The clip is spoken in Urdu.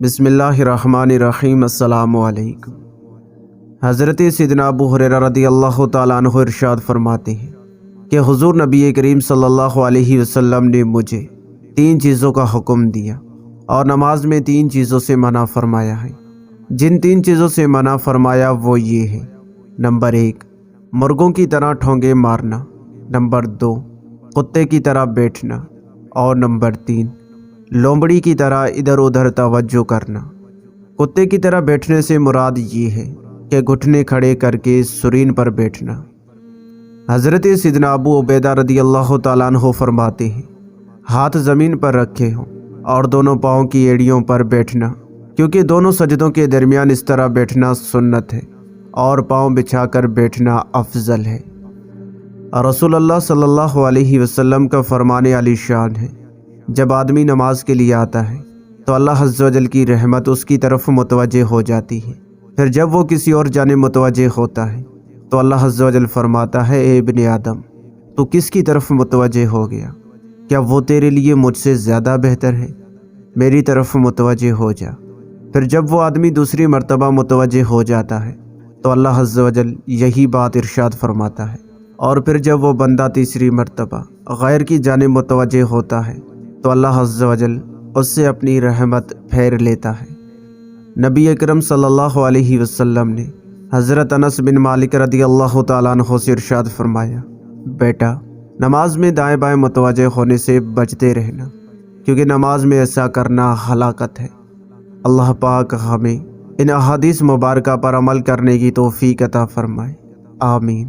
بسم اللہ الرحمن الرحیم۔ السلام علیکم۔ حضرت سیدنا ابو ہریرہ رضی اللہ تعالیٰ عنہ ارشاد فرماتے ہیں کہ حضور نبی کریم صلی اللہ علیہ وسلم نے مجھے 3 چیزوں کا حکم دیا اور نماز میں 3 چیزوں سے منع فرمایا ہے۔ جن 3 چیزوں سے منع فرمایا وہ یہ ہے: نمبر 1، مرغوں کی طرح ٹھونگے مارنا، نمبر 2، کتے کی طرح بیٹھنا، اور نمبر 3، لومڑی کی طرح ادھر ادھر توجہ کرنا۔ کتے کی طرح بیٹھنے سے مراد یہ ہے کہ گھٹنے کھڑے کر کے سرین پر بیٹھنا۔ حضرت سیدنا ابو عبیدہ رضی اللہ تعالیٰ عنہ فرماتے ہیں، ہاتھ زمین پر رکھے ہوں اور دونوں پاؤں کی ایڑیوں پر بیٹھنا، کیونکہ دونوں سجدوں کے درمیان اس طرح بیٹھنا سنت ہے اور پاؤں بچھا کر بیٹھنا افضل ہے۔ رسول اللہ صلی اللہ علیہ وسلم کا فرمان علی شان ہے، جب آدمی نماز کے لیے آتا ہے تو اللہ عز و جل کی رحمت اس کی طرف متوجہ ہو جاتی ہے، پھر جب وہ کسی اور جانب متوجہ ہوتا ہے تو اللہ عز و جل فرماتا ہے، اے ابن آدم، تو کس کی طرف متوجہ ہو گیا؟ کیا وہ تیرے لیے مجھ سے زیادہ بہتر ہے؟ میری طرف متوجہ ہو جا۔ پھر جب وہ آدمی دوسری مرتبہ متوجہ ہو جاتا ہے تو اللہ عز و جل یہی بات ارشاد فرماتا ہے، اور پھر جب وہ بندہ تیسری مرتبہ غیر کی جانب متوجہ ہوتا ہے تو اللہ عز و جل اس سے اپنی رحمت پھیر لیتا ہے۔ نبی اکرم صلی اللہ علیہ وسلم نے حضرت انس بن مالک رضی اللہ تعالیٰ عنہ سے ارشاد فرمایا، بیٹا، نماز میں دائیں بائیں متوجہ ہونے سے بچتے رہنا، کیونکہ نماز میں ایسا کرنا ہلاکت ہے۔ اللہ پاک ہمیں ان احادیث مبارکہ پر عمل کرنے کی توفیق عطا فرمائے، آمین۔